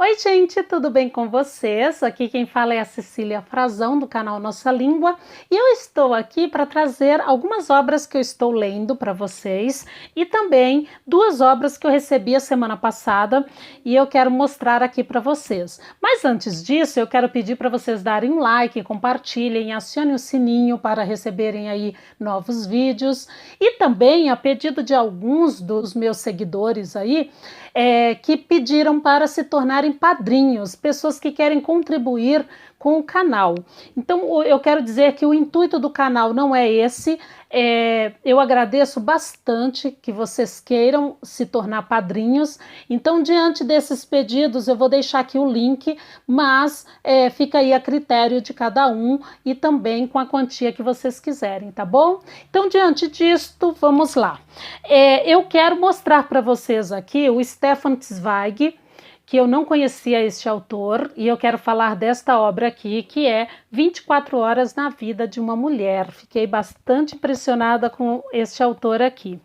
Oi, gente, tudo bem com vocês? Aqui quem fala é a Cecília Frazão, do canal Nossa Língua, e eu estou aqui para trazer algumas obras que eu estou lendo para vocês e também duas obras que eu recebi a semana passada e eu quero mostrar aqui para vocês. Mas antes disso, eu quero pedir para vocês darem um like, compartilhem, acionem o sininho para receberem aí novos vídeos e também, a pedido de alguns dos meus seguidores aí, que pediram para se tornarem padrinhos, pessoas que querem contribuir com o canal. Então, eu quero dizer que o intuito do canal não é esse. Eu agradeço bastante que vocês queiram se tornar padrinhos. Então, diante desses pedidos, eu vou deixar aqui o link, mas fica aí a critério de cada um e também com a quantia que vocês quiserem, tá bom? Então, diante disto, vamos lá. Eu quero mostrar para vocês aqui o Stefan Zweig, que eu não conhecia este autor, e eu quero falar desta obra aqui, que é 24 Horas na Vida de uma Mulher. Fiquei bastante impressionada com este autor aqui.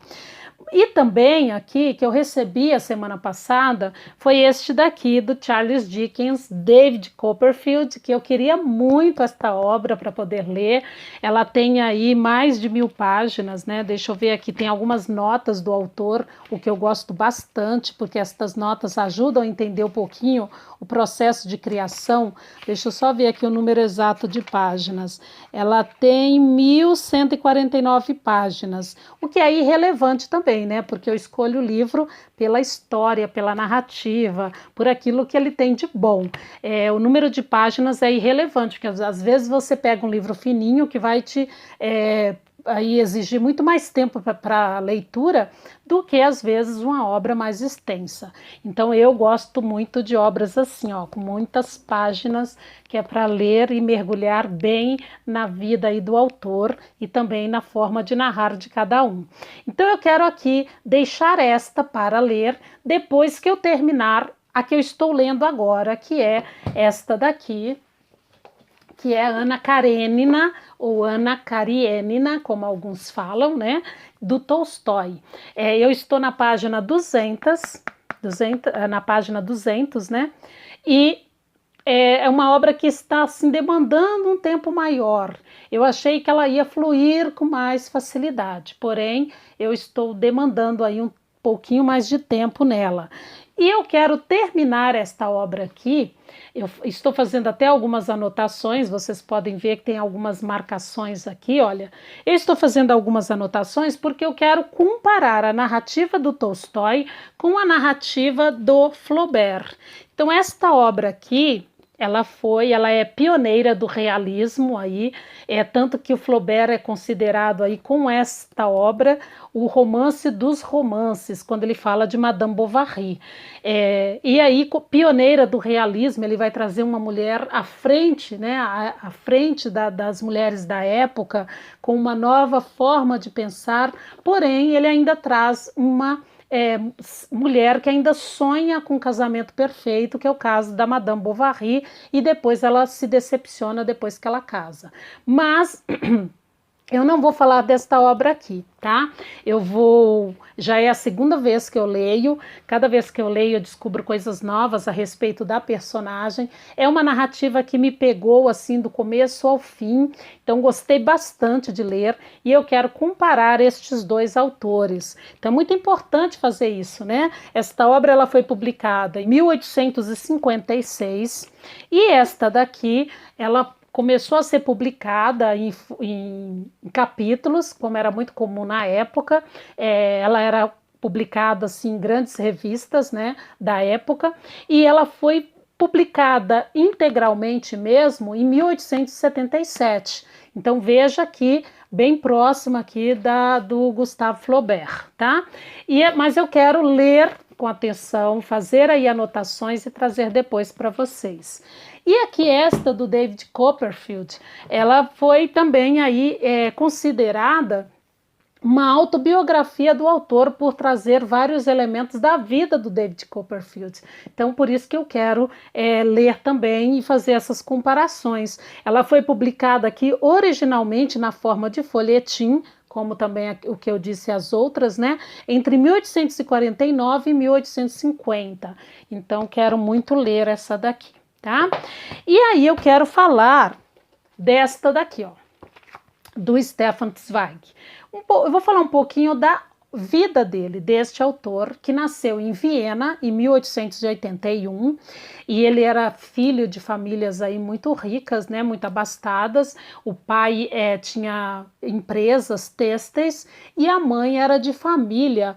E também aqui, que eu recebi a semana passada, foi este daqui, do Charles Dickens, David Copperfield, que eu queria muito esta obra para poder ler. Ela tem aí mais de 1000 páginas, né? Deixa eu ver aqui, tem algumas notas do autor, o que eu gosto bastante, porque estas notas ajudam a entender um pouquinho o processo de criação. Deixa eu só ver aqui o número exato de páginas. Ela tem 1149 páginas, o que é irrelevante também, né? Porque eu escolho o livro pela história, pela narrativa, por aquilo que ele tem de bom. O número de páginas é irrelevante, porque às vezes você pega um livro fininho que vai te aí exigir muito mais tempo para a leitura do que às vezes uma obra mais extensa. Então eu gosto muito de obras assim, ó, com muitas páginas, que é para ler e mergulhar bem na vida aí do autor e também na forma de narrar de cada um. Então eu quero aqui deixar esta para ler depois que eu terminar a que eu estou lendo agora, que é esta daqui, que é Ana Karenina, ou Ana Karenina, como alguns falam, né, do Tolstói. Eu estou na página 200, na página 200, né, e é uma obra que está assim, demandando um tempo maior. Eu achei que ela ia fluir com mais facilidade, porém, eu estou demandando aí um pouquinho mais de tempo nela. E eu quero terminar esta obra aqui. Eu estou fazendo até algumas anotações, vocês podem ver que tem algumas marcações aqui, olha. Eu estou fazendo algumas anotações porque eu quero comparar a narrativa do Tolstói com a narrativa do Flaubert. Então, esta obra aqui, ela é pioneira do realismo aí, tanto que o Flaubert é considerado aí com esta obra o romance dos romances, quando ele fala de Madame Bovary. E aí, pioneira do realismo, ele vai trazer uma mulher à frente, né, à frente das mulheres da época, com uma nova forma de pensar, porém ele ainda traz uma mulher que ainda sonha com um casamento perfeito, que é o caso da Madame Bovary, e depois ela se decepciona depois que ela casa. Mas eu não vou falar desta obra aqui, tá? Já é a segunda vez que eu leio, cada vez que eu leio eu descubro coisas novas a respeito da personagem. É uma narrativa que me pegou assim do começo ao fim, então gostei bastante de ler e eu quero comparar estes dois autores. Então é muito importante fazer isso, né? Esta obra ela foi publicada em 1856 e esta daqui, ela começou a ser publicada em capítulos, como era muito comum na época. Ela era publicada assim, em grandes revistas, né, da época, e ela foi publicada integralmente mesmo em 1877. Então veja aqui, bem próximo aqui do Gustave Flaubert, tá? Mas eu quero ler com atenção, fazer aí anotações e trazer depois para vocês. E aqui esta do David Copperfield, ela foi também aí considerada uma autobiografia do autor por trazer vários elementos da vida do David Copperfield. Então, por isso que eu quero ler também e fazer essas comparações. Ela foi publicada aqui originalmente na forma de folhetim, como também o que eu disse as outras, né? Entre 1849 e 1850. Então, quero muito ler essa daqui, tá? E aí eu quero falar desta daqui, ó, do Stefan Zweig. Eu vou falar um pouquinho da vida dele, deste autor, que nasceu em Viena em 1881, e ele era filho de famílias aí muito ricas, né, muito abastadas. O pai tinha empresas têxteis e a mãe era de família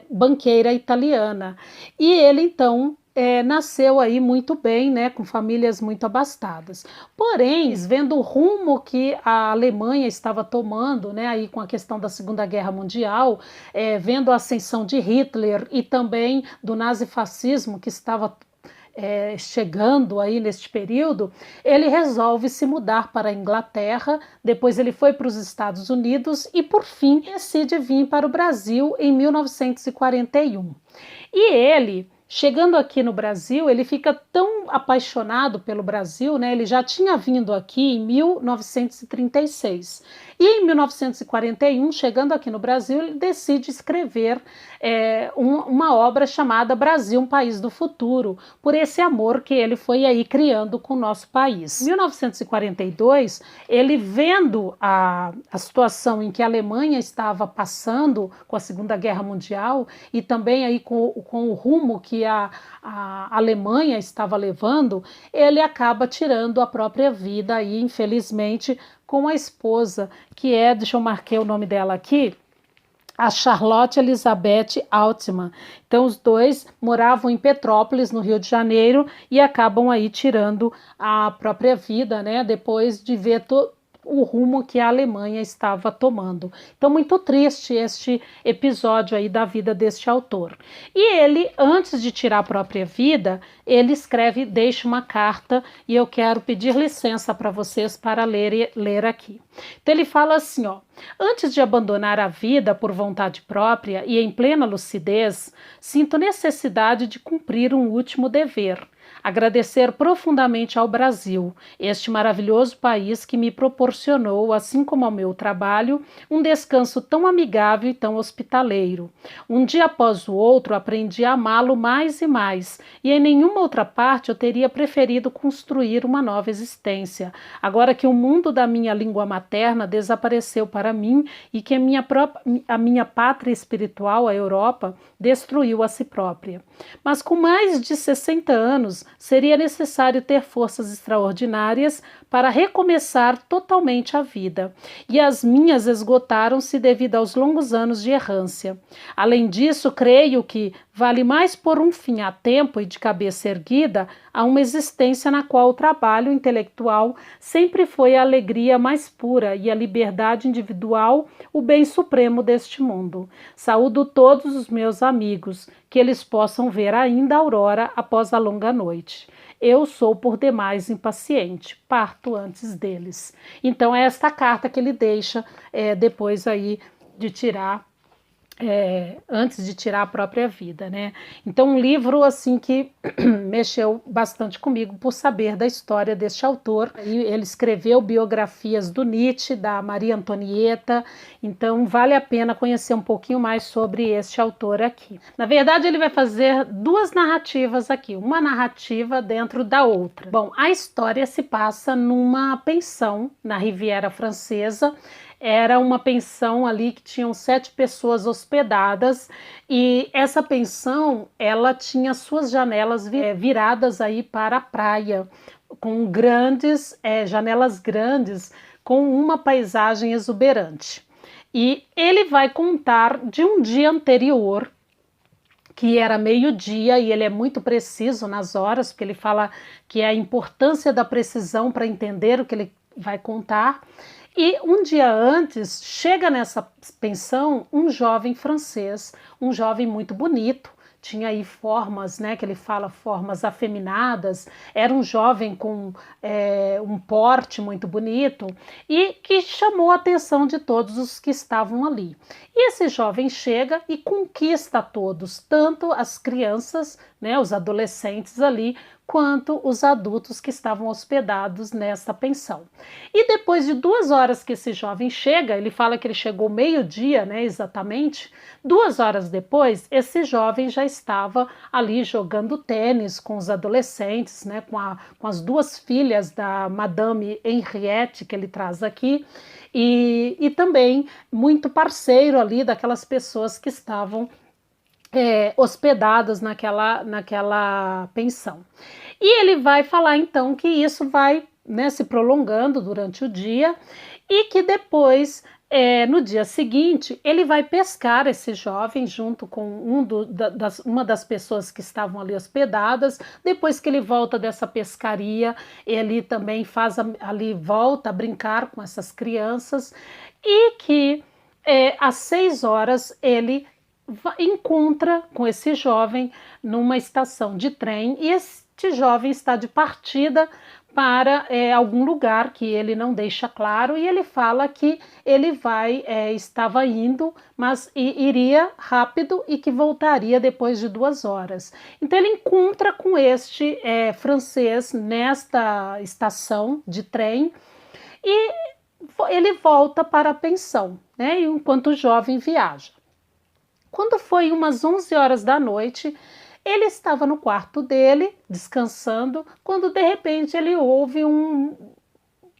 banqueira italiana. E ele então nasceu aí muito bem, né, com famílias muito abastadas. Porém, vendo o rumo que a Alemanha estava tomando, né, aí com a questão da Segunda Guerra Mundial, vendo a ascensão de Hitler e também do nazifascismo que estava chegando aí neste período, ele resolve se mudar para a Inglaterra, depois ele foi para os Estados Unidos e, por fim, decide vir para o Brasil em 1941. E ele, chegando aqui no Brasil, ele fica tão apaixonado pelo Brasil, né? Ele já tinha vindo aqui em 1936. E em 1941, chegando aqui no Brasil, ele decide escrever uma obra chamada Brasil, um País do Futuro, por esse amor que ele foi aí criando com o nosso país. Em 1942, ele vendo a situação em que a Alemanha estava passando com a Segunda Guerra Mundial e também aí com o rumo que a Alemanha estava levando, ele acaba tirando a própria vida aí, infelizmente, com a esposa, que deixa eu marcar o nome dela aqui, a Charlotte Elizabeth Altmann. Então, os dois moravam em Petrópolis, no Rio de Janeiro, e acabam aí tirando a própria vida, né, depois de ver o rumo que a Alemanha estava tomando. Então, muito triste este episódio aí da vida deste autor. E ele, antes de tirar a própria vida, ele escreve, deixa uma carta, e eu quero pedir licença para vocês para ler aqui. Então, ele fala assim, ó: antes de abandonar a vida por vontade própria e em plena lucidez, sinto necessidade de cumprir um último dever. Agradecer profundamente ao Brasil, este maravilhoso país que me proporcionou, assim como ao meu trabalho, um descanso tão amigável e tão hospitaleiro. Um dia após o outro aprendi a amá-lo mais e mais, e em nenhuma outra parte eu teria preferido construir uma nova existência, agora que o mundo da minha língua materna desapareceu para mim e que a minha pátria espiritual, a Europa, destruiu a si própria. Mas com mais de 60 anos, seria necessário ter forças extraordinárias para recomeçar totalmente a vida, e as minhas esgotaram-se devido aos longos anos de errância. Além disso, creio que vale mais pôr um fim a tempo e de cabeça erguida a uma existência na qual o trabalho intelectual sempre foi a alegria mais pura e a liberdade individual o bem supremo deste mundo. Saúdo todos os meus amigos, que eles possam ver ainda a aurora após a longa noite. Eu sou por demais impaciente, parto antes deles. Então é esta carta que ele deixa depois aí de tirar, antes de tirar a própria vida, né? Então um livro assim que mexeu bastante comigo por saber da história deste autor. Ele escreveu biografias do Nietzsche, da Maria Antonieta, então vale a pena conhecer um pouquinho mais sobre este autor aqui. Na verdade, ele vai fazer duas narrativas aqui, uma narrativa dentro da outra. Bom, a história se passa numa pensão na Riviera Francesa. Era uma pensão ali que tinham 7 pessoas hospedadas, e essa pensão, ela tinha suas janelas viradas aí para a praia, com janelas grandes, com uma paisagem exuberante. E ele vai contar de um dia anterior, que era meio-dia, e ele é muito preciso nas horas, porque ele fala que é a importância da precisão para entender o que ele vai contar. E um dia antes, chega nessa pensão um jovem francês, um jovem muito bonito, tinha aí formas, né, que ele fala formas afeminadas, era um jovem com um porte muito bonito e que chamou a atenção de todos os que estavam ali. E esse jovem chega e conquista todos, tanto as crianças, né, os adolescentes ali, quanto os adultos que estavam hospedados nessa pensão. E depois de 2 horas que esse jovem chega, ele fala que ele chegou meio-dia, né, exatamente, 2 horas depois, esse jovem já estava ali jogando tênis com os adolescentes, né, com as duas filhas da Madame Henriette, que ele traz aqui, e também muito parceiro ali daquelas pessoas que estavam hospedadas naquela pensão. E ele vai falar então que isso vai, né, se prolongando durante o dia e que depois, no dia seguinte, ele vai pescar esse jovem junto com uma das pessoas que estavam ali hospedadas. Depois que ele volta dessa pescaria, ele também ali volta a brincar com essas crianças e que às 6 horas ele encontra com esse jovem numa estação de trem e este jovem está de partida para algum lugar que ele não deixa claro e ele fala que ele estava indo, mas iria rápido e que voltaria depois de 2 horas. Então ele encontra com este francês nesta estação de trem e ele volta para a pensão, né, enquanto o jovem viaja. Quando foi umas 11 horas da noite, ele estava no quarto dele, descansando, quando de repente ele ouve um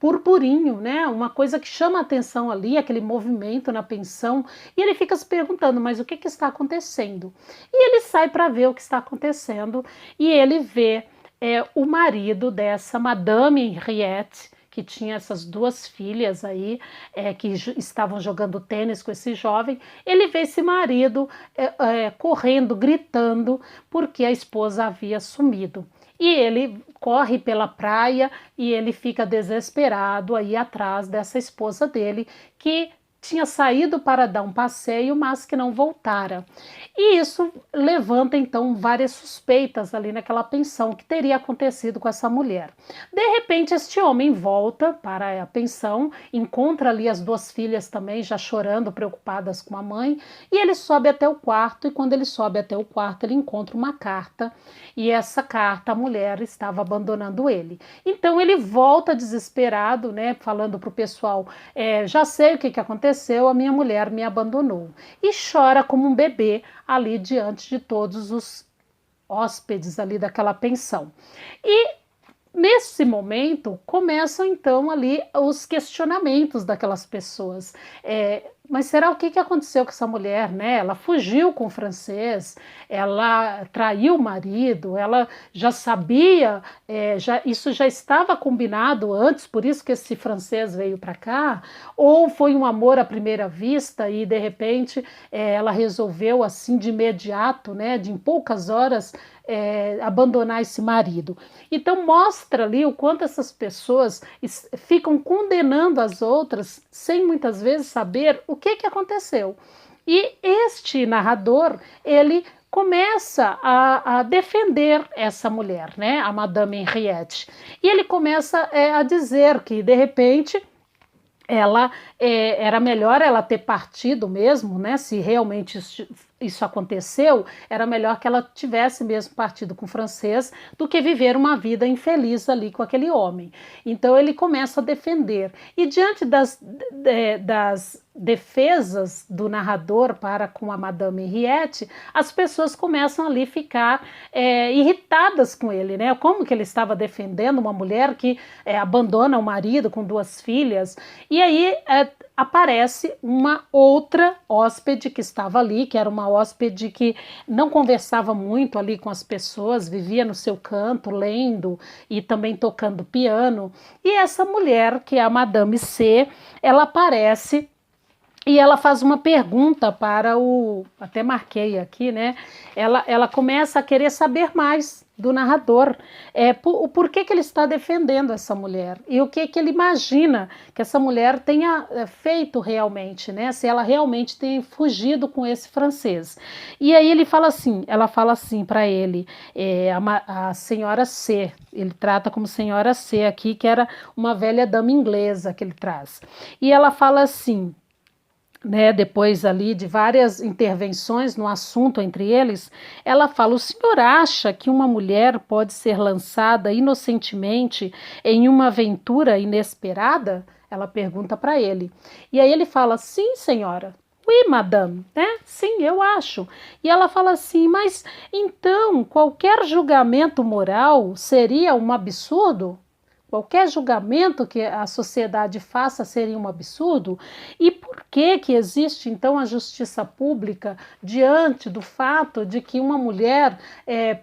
burburinho, né? Uma coisa que chama a atenção ali, aquele movimento na pensão, e ele fica se perguntando, mas o que está acontecendo? E ele sai para ver o que está acontecendo, e ele vê o marido dessa Madame Henriette, que tinha essas duas filhas aí, que estavam jogando tênis com esse jovem. Ele vê esse marido correndo, gritando, porque a esposa havia sumido. E ele corre pela praia e ele fica desesperado aí atrás dessa esposa dele, que tinha saído para dar um passeio, mas que não voltara. E isso levanta então várias suspeitas ali naquela pensão que teria acontecido com essa mulher. De repente, este homem volta para a pensão, encontra ali as duas filhas também já chorando, preocupadas com a mãe, e ele sobe até o quarto, e quando ele sobe até o quarto, ele encontra uma carta, e essa carta a mulher estava abandonando ele. Então ele volta desesperado, né, falando para o pessoal, já sei o que aconteceu, a minha mulher me abandonou. E chora como um bebê ali diante de todos os hóspedes ali daquela pensão. E nesse momento começam então ali os questionamentos daquelas pessoas. Mas será o que aconteceu com essa mulher, né? Ela fugiu com o francês, ela traiu o marido, ela já sabia, isso já estava combinado antes, por isso que esse francês veio para cá, ou foi um amor à primeira vista e de repente ela resolveu assim de imediato, né, em poucas horas, abandonar esse marido. Então mostra ali o quanto essas pessoas ficam condenando as outras sem muitas vezes saber o que aconteceu. E este narrador, ele começa a defender essa mulher, né, a Madame Henriette. E ele começa a dizer que de repente ela era melhor ela ter partido mesmo, né? Se realmente isso aconteceu, era melhor que ela tivesse mesmo partido com o francês do que viver uma vida infeliz ali com aquele homem. Então ele começa a defender. E diante das defesas do narrador para com a Madame Henriette, as pessoas começam ali a ficar irritadas com ele, né? Como que ele estava defendendo uma mulher que abandona o marido com duas filhas? E aí aparece uma outra hóspede que estava ali, que era uma hóspede que não conversava muito ali com as pessoas, vivia no seu canto, lendo e também tocando piano. E essa mulher, que é a Madame C, ela aparece e ela faz uma pergunta para até marquei aqui, né? Ela começa a querer saber mais do narrador, por que ele está defendendo essa mulher e o que ele imagina que essa mulher tenha feito realmente, né? Se ela realmente tem fugido com esse francês. E aí ela fala assim para ele, a senhora C, ele trata como senhora C aqui, que era uma velha dama inglesa que ele traz. E ela fala assim: né, depois ali de várias intervenções no assunto entre eles, ela fala: o senhor acha que uma mulher pode ser lançada inocentemente em uma aventura inesperada? Ela pergunta para ele. E aí ele fala: sim, senhora. Oui, madame, né? Sim, eu acho. E ela fala assim: mas então qualquer julgamento moral seria um absurdo? Qualquer julgamento que a sociedade faça seria um absurdo? E por que existe então a justiça pública diante do fato de que uma mulher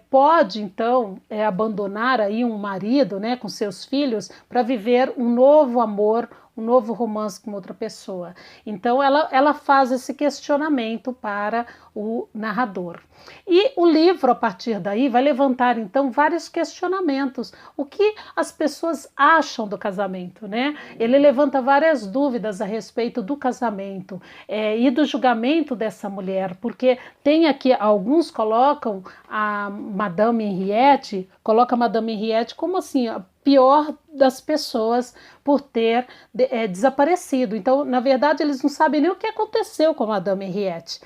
pode então abandonar aí um marido, né, com seus filhos para viver um novo amor, um novo romance com outra pessoa? Então ela faz esse questionamento para o narrador. E o livro, a partir daí, vai levantar então vários questionamentos. O que as pessoas acham do casamento, né? Ele levanta várias dúvidas a respeito do casamento e do julgamento dessa mulher, porque tem aqui, alguns colocam a Madame Henriette, coloca a Madame Henriette como assim, a pior das pessoas por ter desaparecido. Então, na verdade, eles não sabem nem o que aconteceu com a Madame Henriette.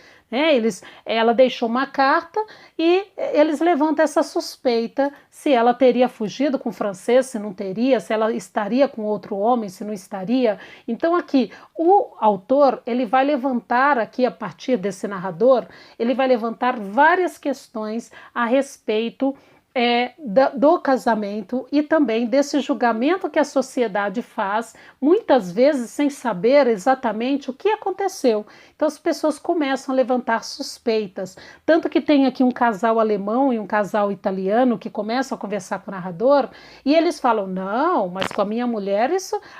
Ela deixou uma carta e eles levantam essa suspeita se ela teria fugido com o francês, se não teria, se ela estaria com outro homem, se não estaria. Então aqui o autor ele vai levantar aqui a partir desse narrador, ele vai levantar várias questões a respeito do casamento e também desse julgamento que a sociedade faz, muitas vezes sem saber exatamente o que aconteceu. Então as pessoas começam a levantar suspeitas, tanto que tem aqui um casal alemão e um casal italiano que começam a conversar com o narrador e eles falam: não, mas com a minha mulher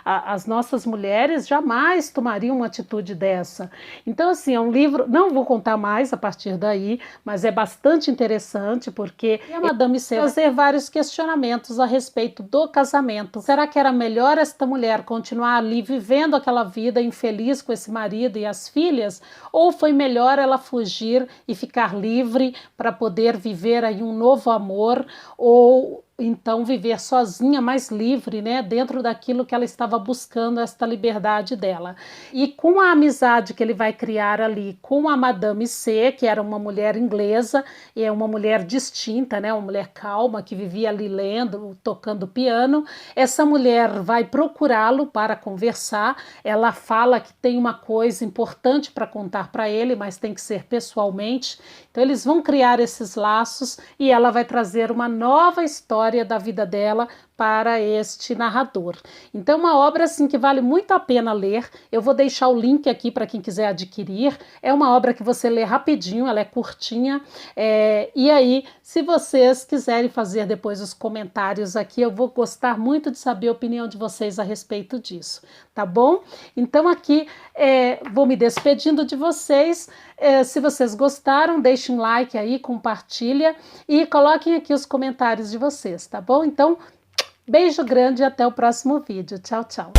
as nossas mulheres jamais tomariam uma atitude dessa. Então assim, é um livro, não vou contar mais a partir daí, mas é bastante interessante porque a Madame fazer vários questionamentos a respeito do casamento. Será que era melhor esta mulher continuar ali vivendo aquela vida infeliz com esse marido e as filhas? Ou foi melhor ela fugir e ficar livre para poder viver aí um novo amor, ou então viver sozinha, mais livre, né, dentro daquilo que ela estava buscando, esta liberdade dela. E com a amizade que ele vai criar ali com a Madame C, que era uma mulher inglesa, e é uma mulher distinta, né, uma mulher calma, que vivia ali lendo, tocando piano, essa mulher vai procurá-lo para conversar. Ela fala que tem uma coisa importante para contar para ele, mas tem que ser pessoalmente. Então eles vão criar esses laços e ela vai trazer uma nova história da vida dela para este narrador. Então, uma obra assim que vale muito a pena ler. Eu vou deixar o link aqui para quem quiser adquirir. É uma obra que você lê rapidinho, ela é curtinha. E aí, se vocês quiserem fazer depois os comentários aqui, eu vou gostar muito de saber a opinião de vocês a respeito disso, tá bom? Então, aqui vou me despedindo de vocês. Se vocês gostaram, deixem um like aí, compartilha e coloquem aqui os comentários de vocês, tá bom? Então, beijo grande e até o próximo vídeo. Tchau, tchau.